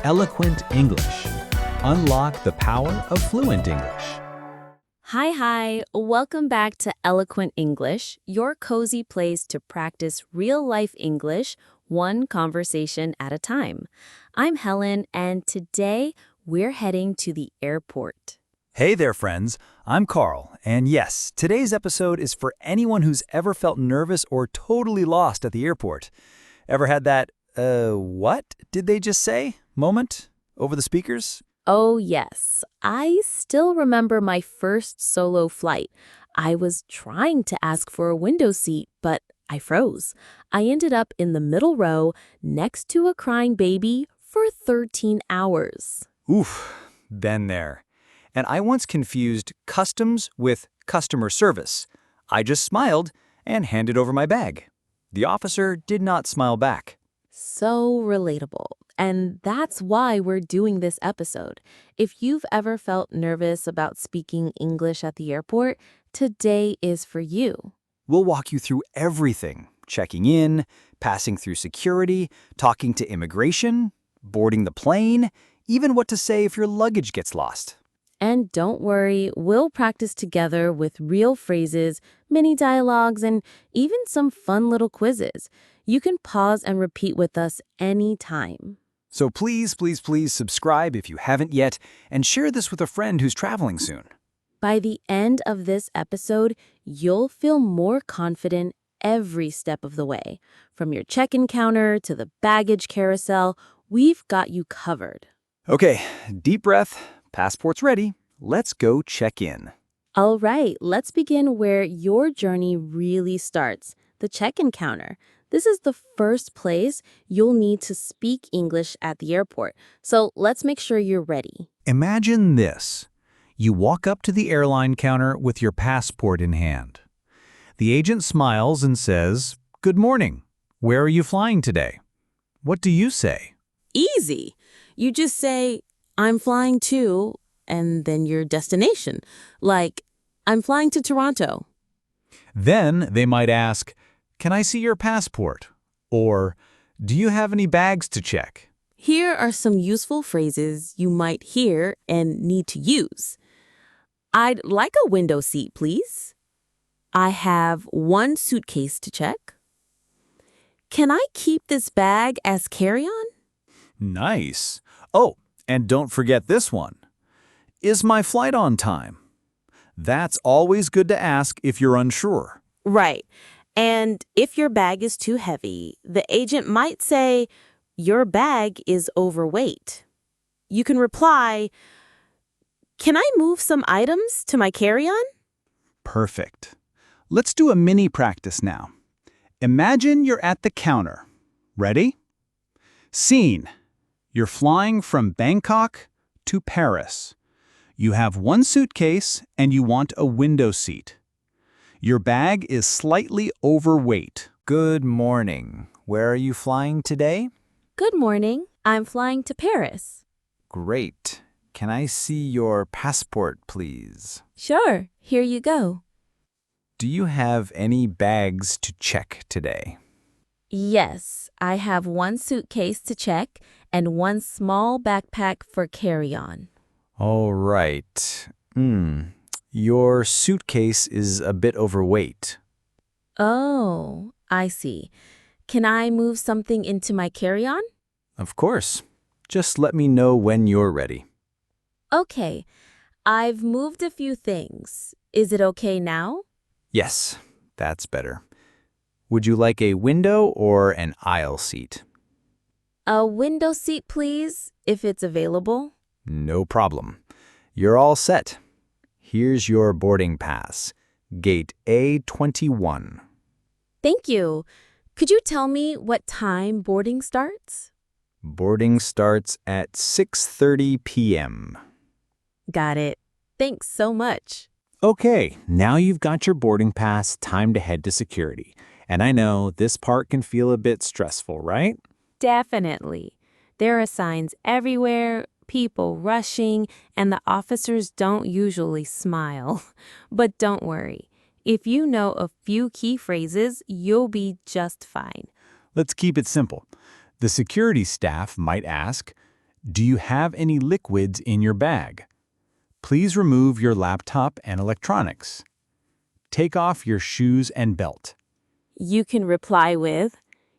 Eloquent English. Unlock the power of fluent English. Hi. Welcome back to Eloquent English, your cozy place to practice real-life English, one conversation at a time. I'm Helen, and today we're heading to the airport. Hey there, friends. I'm Carl, and yes, today's episode is for anyone who's ever felt nervous or totally lost at the airport. Ever had that, what did they just say moment over the speakers? Oh, yes. I still remember my first solo flight. I was trying to ask for a window seat, but I froze. I ended up in the middle row next to a crying baby for 13 hours. Oof, been there. And I once confused customs with customer service. I just smiled and handed over my bag. The officer did not smile back. So relatable. And that's why we're doing this episode. If you've ever felt nervous about speaking English at the airport, today is for you. We'll walk you through everything: checking in, passing through security, talking to immigration, boarding the plane, even what to say if your luggage gets lost. And don't worry, we'll practice together with real phrases, mini dialogues, and even some fun little quizzes. You can pause and repeat with us anytime. So please subscribe if you haven't yet, and share this with a friend who's traveling soon. By the end of this episode, you'll feel more confident every step of the way. From your check-in counter to the baggage carousel, we've got you covered. Okay, deep breath, passport's ready. Let's go check in. All right, let's begin where your journey really starts, the check-in counter. This is the first place you'll need to speak English at the airport, so let's make sure you're ready. Imagine this. You walk up to the airline counter with your passport in hand. The agent smiles and says, "Good morning. Where are you flying today?" What do you say? Easy. You just say, "I'm flying to," and then your destination. Like, "I'm flying to Toronto." Then they might ask, "Can I see your passport?" Or, "Do you have any bags to check?" Here are some useful phrases you might hear and need to use. "I'd like a window seat, please." "I have one suitcase to check." "Can I keep this bag as carry-on?" Nice. Oh, and don't forget this one. Is my flight on time? That's always good to ask if you're unsure. Right. And if your bag is too heavy, the agent might say, "Your bag is overweight." You can reply, "Can I move some items to my carry-on?" Perfect. Let's do a mini practice now. Imagine you're at the counter. Ready? Scene. You're flying from Bangkok to Paris. You have one suitcase and you want a window seat. Your bag is slightly overweight. Good morning. Where are you flying today? "Good morning. I'm flying to Paris." Great. Can I see your passport, please? "Sure. Here you go." Do you have any bags to check today? "Yes, I have one suitcase to check and one small backpack for carry-on." All right. Your suitcase is a bit overweight. Oh, I see. Can I move something into my carry-on? Of course. Just let me know when you're ready. Okay, I've moved a few things. Is it okay now? Yes, that's better. Would you like a window or an aisle seat? A window seat, please, if it's available. No problem. You're all set. Here's your boarding pass. Gate A21. Thank you. Could you tell me what time boarding starts? Boarding starts at 6:30 p.m. Got it. Thanks so much. Okay, now you've got your boarding pass, time to head to security. And I know this part can feel a bit stressful, right? Definitely. There are signs everywhere, people rushing, and the officers don't usually smile. But don't worry. If you know a few key phrases, you'll be just fine. Let's keep it simple. The security staff might ask, Do you have any liquids in your bag? Please remove your laptop and electronics. Take off your shoes and belt. You can reply with,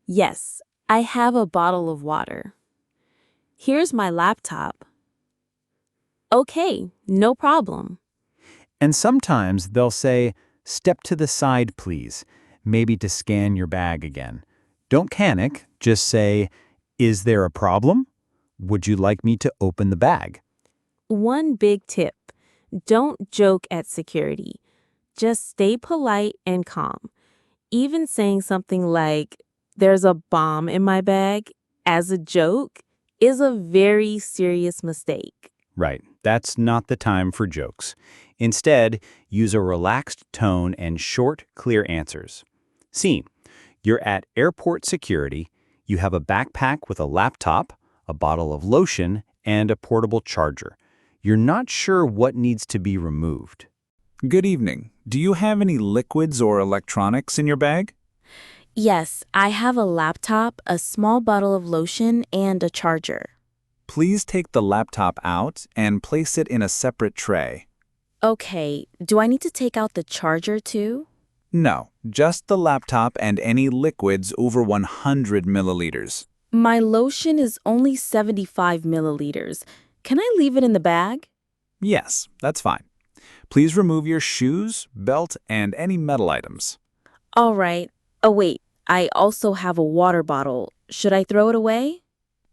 yes, I have a bottle of water. Here's my laptop. Okay, no problem. And sometimes they'll say, step to the side, please, maybe to scan your bag again. Don't panic, just say, is there a problem? Would you like me to open the bag? One big tip, don't joke at security. Just stay polite and calm. Even saying something like, there's a bomb in my bag, as a joke, is a very serious mistake. Right, that's not the time for jokes. Instead, use a relaxed tone and short, clear answers. Scene: you're at airport security, you have a backpack with a laptop, a bottle of lotion, and a portable charger. You're not sure what needs to be removed. Good evening. Do you have any liquids or electronics in your bag? Yes, I have a laptop, a small bottle of lotion, and a charger. Please take the laptop out and place it in a separate tray. Okay, do I need to take out the charger too? No, just the laptop and any liquids over 100 milliliters. My lotion is only 75 milliliters. Can I leave it in the bag? Yes, that's fine. Please remove your shoes, belt, and any metal items. All right. Oh, wait. I also have a water bottle. Should I throw it away?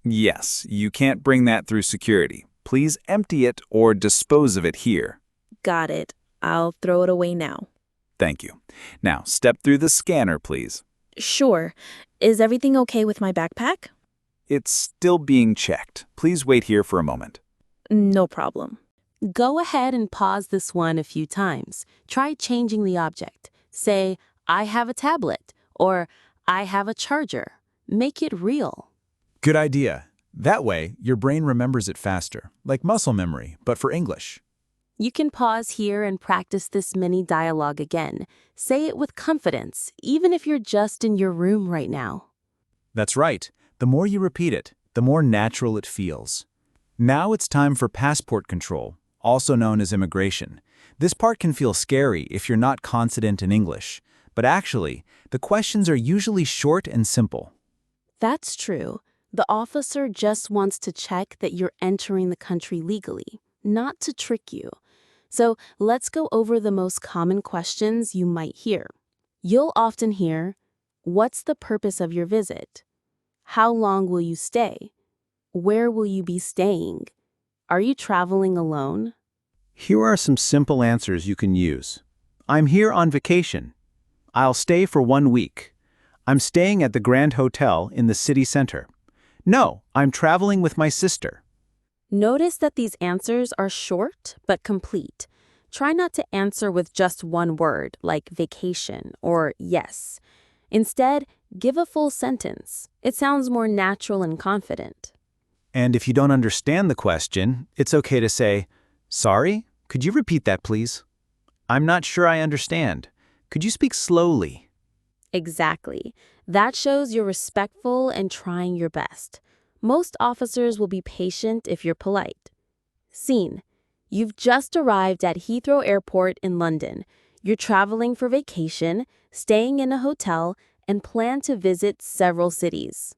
Yes, you can't bring that through security. Please empty it or dispose of it here. Got it. I'll throw it away now. Thank you. Now, step through the scanner, please. Sure. Is everything okay with my backpack? It's still being checked. Please wait here for a moment. No problem. Go ahead and pause this one a few times. Try changing the object. Say, I have a tablet, or I have a charger. Make it real. Good idea. That way, your brain remembers it faster, like muscle memory, but for English. You can pause here and practice this mini dialogue again. Say it with confidence, even if you're just in your room right now. That's right. The more you repeat it, the more natural it feels. Now it's time for passport control, also known as immigration. This part can feel scary if you're not confident in English, but actually, the questions are usually short and simple. That's true. The officer just wants to check that you're entering the country legally, not to trick you. So let's go over the most common questions you might hear. You'll often hear, what's the purpose of your visit? How long will you stay? Where will you be staying? Are you traveling alone? Here are some simple answers you can use. I'm here on vacation. I'll stay for 1 week. I'm staying at the Grand Hotel in the city center. No, I'm traveling with my sister. Notice that these answers are short but complete. Try not to answer with just one word, like vacation or yes. Instead, give a full sentence. It sounds more natural and confident. And if you don't understand the question, it's okay to say, sorry, could you repeat that, please? I'm not sure I understand. Could you speak slowly? Exactly. That shows you're respectful and trying your best. Most officers will be patient if you're polite. Scene: you've just arrived at Heathrow Airport in London. You're traveling for vacation, staying in a hotel, and plan to visit several cities.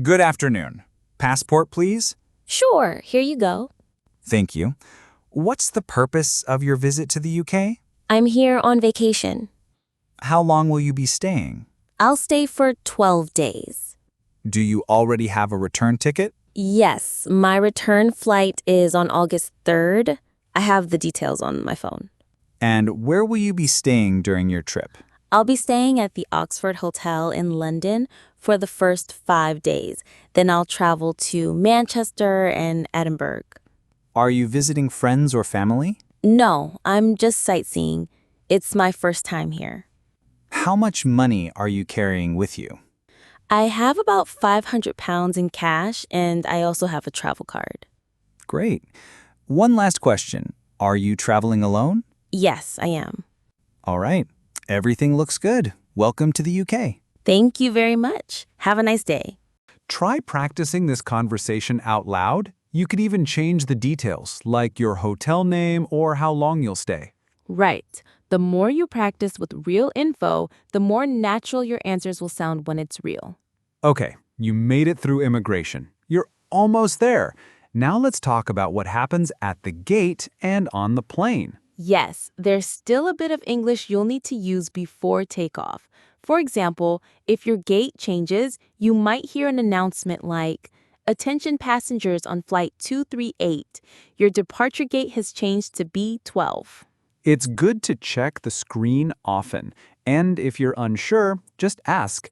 Good afternoon. Passport, please? Sure, here you go. Thank you. What's the purpose of your visit to the UK? I'm here on vacation. How long will you be staying? I'll stay for 12 days. Do you already have a return ticket? Yes, my return flight is on August 3rd. I have the details on my phone. And where will you be staying during your trip? I'll be staying at the Oxford Hotel in London for the first 5 days. Then I'll travel to Manchester and Edinburgh. Are you visiting friends or family? No, I'm just sightseeing. It's my first time here. How much money are you carrying with you? I have about £500 in cash, and I also have a travel card. Great. One last question. Are you traveling alone? Yes, I am. All right. Everything looks good. Welcome to the UK. Thank you very much. Have a nice day. Try practicing this conversation out loud You could even change the details, like your hotel name or how long you'll stay. Right. The more you practice with real info, the more natural your answers will sound when it's real. Okay, you made it through immigration. You're almost there. Now let's talk about what happens at the gate and on the plane. Yes, there's still a bit of English you'll need to use before takeoff. For example, if your gate changes, you might hear an announcement like, "Attention passengers on flight 238. Your departure gate has changed to B12." It's good to check the screen often, and if you're unsure, just ask,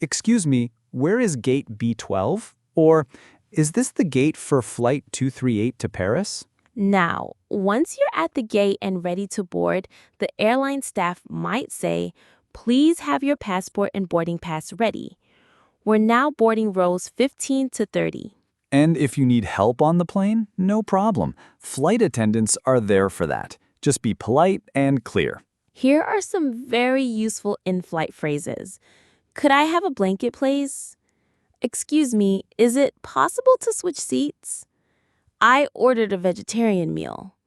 "Excuse me, where is gate B12?" Or, "Is this the gate for flight 238 to Paris?" Now, once you're at the gate and ready to board, the airline staff might say, "Please have your passport and boarding pass ready." We're now boarding rows 15 to 30. And if you need help on the plane, no problem. Flight attendants are there for that. Just be polite and clear. Here are some very useful in-flight phrases. "Could I have a blanket, please?" "Excuse me, is it possible to switch seats?" "I ordered a vegetarian meal."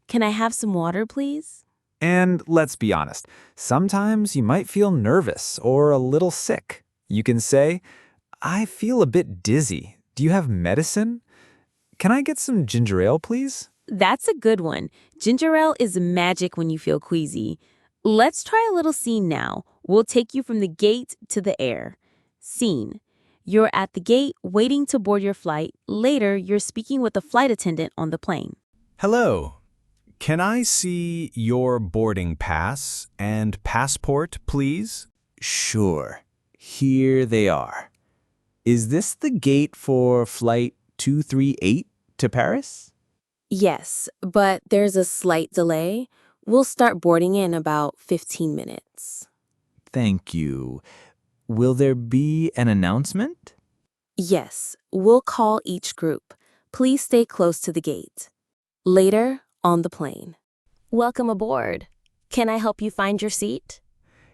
"Can I have some water, please?" And let's be honest, sometimes you might feel nervous or a little sick. You can say, "I feel a bit dizzy. Do you have medicine? Can I get some ginger ale, please?" That's a good one. Ginger ale is magic when you feel queasy. Let's try a little scene now. We'll take you from the gate to the air. Scene. You're at the gate waiting to board your flight. Later, you're speaking with a flight attendant on the plane. Hello. Can I see your boarding pass and passport, please? Sure. Here they are. Is this the gate for flight 238 to Paris? Yes, but there's a slight delay. We'll start boarding in about 15 minutes. Thank you. Will there be an announcement? Yes, we'll call each group. Please stay close to the gate. Later, on the plane. Welcome aboard. Can I help you find your seat?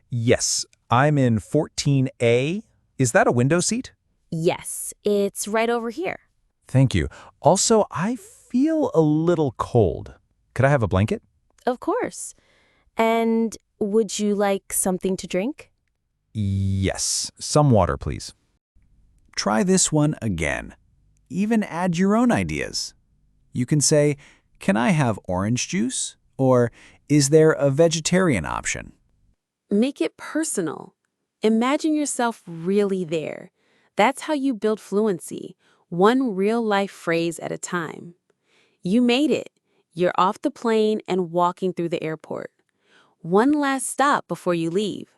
Yes, I'm in 14A. Is that a window seat? Yes, it's right over here. Thank you. Also, I feel a little cold. Could I have a blanket? Of course. And would you like something to drink? Yes, some water, please. Try this one again. Even add your own ideas. You can say, "Can I have orange juice?" Or, "Is there a vegetarian option?" Make it personal. Imagine yourself really there. That's how you build fluency, one real-life phrase at a time. You made it. You're off the plane and walking through the airport. One last stop before you leave.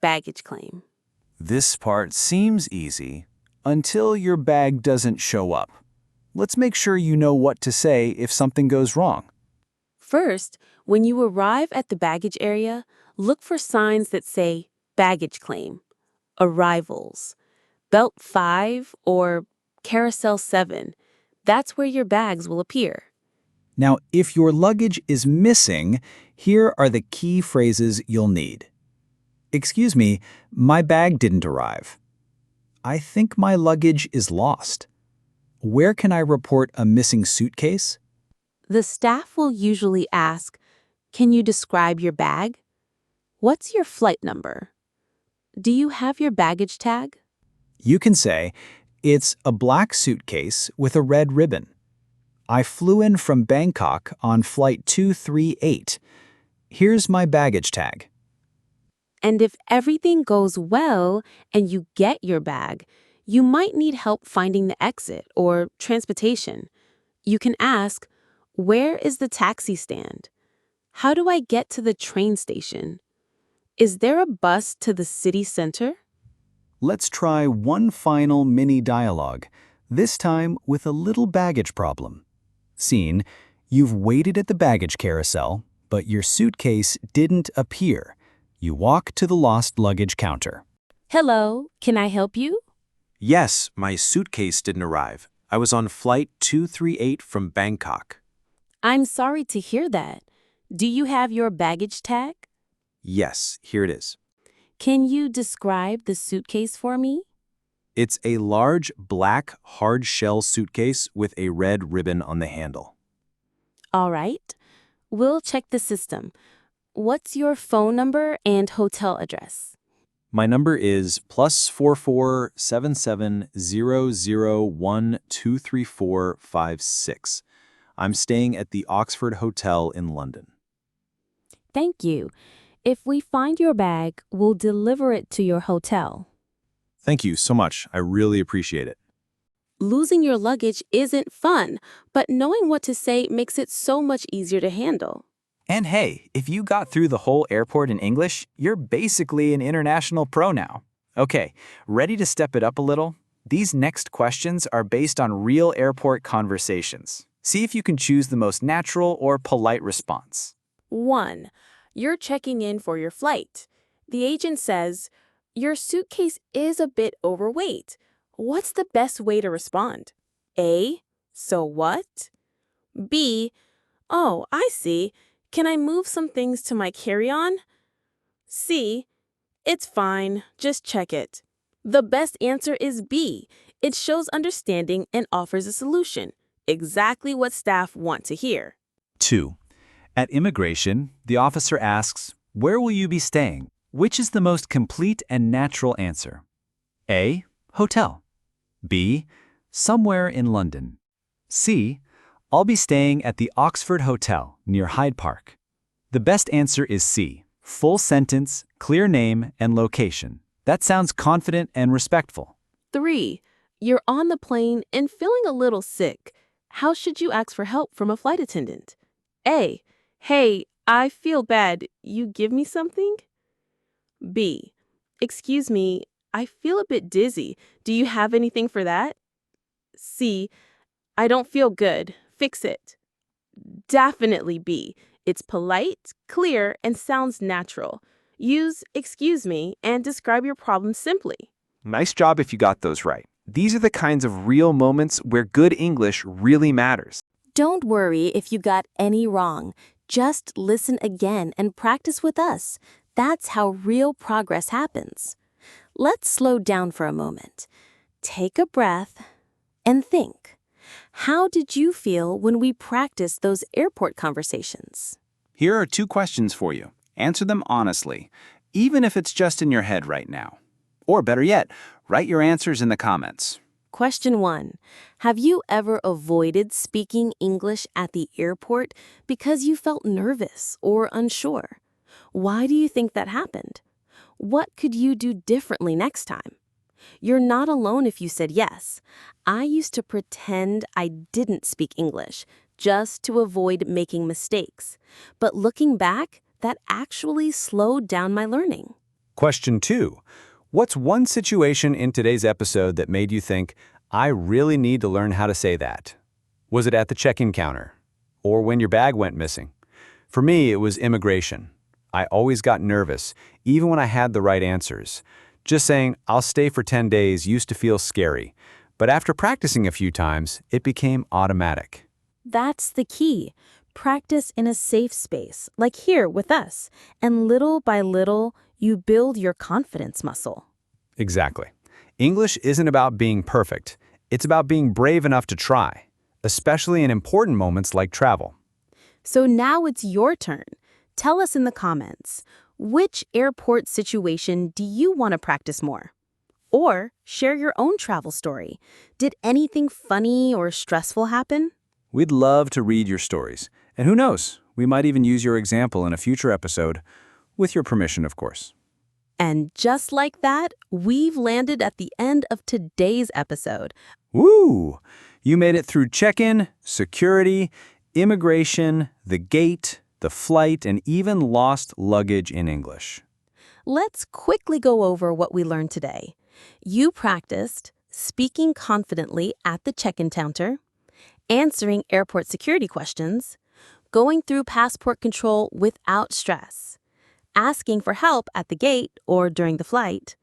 Baggage claim. This part seems easy until your bag doesn't show up. Let's make sure you know what to say if something goes wrong. First, when you arrive at the baggage area, look for signs that say baggage claim, arrivals, belt 5, or carousel 7. That's where your bags will appear. Now, if your luggage is missing, here are the key phrases you'll need. "Excuse me, my bag didn't arrive." "I think my luggage is lost." "Where can I report a missing suitcase?" The staff will usually ask, "Can you describe your bag?" "What's your flight number?" "Do you have your baggage tag?" You can say, "It's a black suitcase with a red ribbon. I flew in from Bangkok on flight 238. Here's my baggage tag." And if everything goes well and you get your bag, you might need help finding the exit or transportation. You can ask, "Where is the taxi stand? How do I get to the train station? Is there a bus to the city center?" Let's try one final mini dialogue, this time with a little baggage problem. Scene, you've waited at the baggage carousel, but your suitcase didn't appear. You walk to the lost luggage counter. "Hello, can I help you?" Yes, my suitcase didn't arrive. I was on flight 238 from Bangkok. "I'm sorry to hear that. Do you have your baggage tag?" Yes, here it is. "Can you describe the suitcase for me?" It's a large, black, hard-shell suitcase with a red ribbon on the handle. All right. We'll check the system. What's your phone number and hotel address? My number is +44 7700123456. I'm staying at the Oxford Hotel in London. Thank you. If we find your bag, we'll deliver it to your hotel. Thank you so much. I really appreciate it. Losing your luggage isn't fun, but knowing what to say makes it so much easier to handle. And hey, if you got through the whole airport in English, you're basically an international pro now. Okay, ready to step it up a little? These next questions are based on real airport conversations. See if you can choose the most natural or polite response. 1. You're checking in for your flight. The agent says, "Your suitcase is a bit overweight." What's the best way to respond? A. So what? B. Oh, I see. Can I move some things to my carry-on? C. It's fine. Just check it. The best answer is B. It shows understanding and offers a solution. Exactly what staff want to hear. 2. At immigration, the officer asks, "Where will you be staying?" Which is the most complete and natural answer? A. Hotel. B. Somewhere in London. C. I'll be staying at the Oxford Hotel near Hyde Park. The best answer is C. Full sentence, clear name, and location. That sounds confident and respectful. 3. You're on the plane and feeling a little sick. How should you ask for help from a flight attendant? A. Hey, I feel bad. You give me something? B. Excuse me, I feel a bit dizzy. Do you have anything for that? C. I don't feel good. Fix it. Definitely B. It's polite, clear, and sounds natural. Use "excuse me" and describe your problem simply. Nice job if you got those right. These are the kinds of real moments where good English really matters. Don't worry if you got any wrong. Just listen again and practice with us. That's how real progress happens. Let's slow down for a moment. Take a breath and think. How did you feel when we practiced those airport conversations? Here are 2 questions for you. Answer them honestly, even if it's just in your head right now. Or better yet, write your answers in the comments. Question 1. Have you ever avoided speaking English at the airport because you felt nervous or unsure? Why do you think that happened? What could you do differently next time? You're not alone if you said yes. I used to pretend I didn't speak English just to avoid making mistakes. But looking back, that actually slowed down my learning. Question 2. What's one situation in today's episode that made you think, I really need to learn how to say that? Was it at the check-in counter? Or when your bag went missing? For me, it was immigration. I always got nervous, even when I had the right answers. Just saying, I'll stay for 10 days used to feel scary. But after practicing a few times, it became automatic. That's the key. Practice in a safe space, like here with us. And little by little, you build your confidence muscle. Exactly. English isn't about being perfect. It's about being brave enough to try, especially in important moments like travel. So now it's your turn. Tell us in the comments, which airport situation do you want to practice more? Or share your own travel story. Did anything funny or stressful happen? We'd love to read your stories. And who knows, we might even use your example in a future episode, with your permission, of course. And just like that, we've landed at the end of today's episode. Woo! You made it through check-in, security, immigration, the gate, the flight, and even lost luggage in English. Let's quickly go over what we learned today. You practiced speaking confidently at the check-in counter, answering airport security questions, going through passport control without stress, asking for help at the gate or during the flight,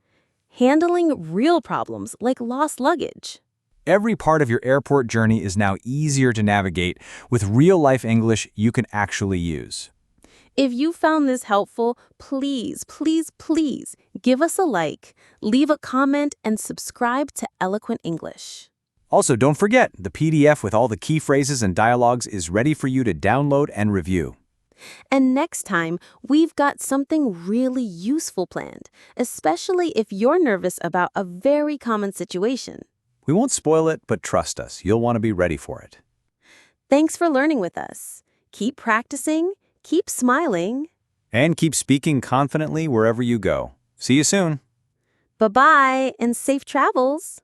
handling real problems like lost luggage. Every part of your airport journey is now easier to navigate with real-life English you can actually use. If you found this helpful, please, please, please give us a like, leave a comment, and subscribe to Eloquent English. Also, don't forget, the PDF with all the key phrases and dialogues is ready for you to download and review. And next time, we've got something really useful planned, especially if you're nervous about a very common situation. We won't spoil it, but trust us, you'll want to be ready for it. Thanks for learning with us. Keep practicing, keep smiling. And keep speaking confidently wherever you go. See you soon. Bye-bye and safe travels.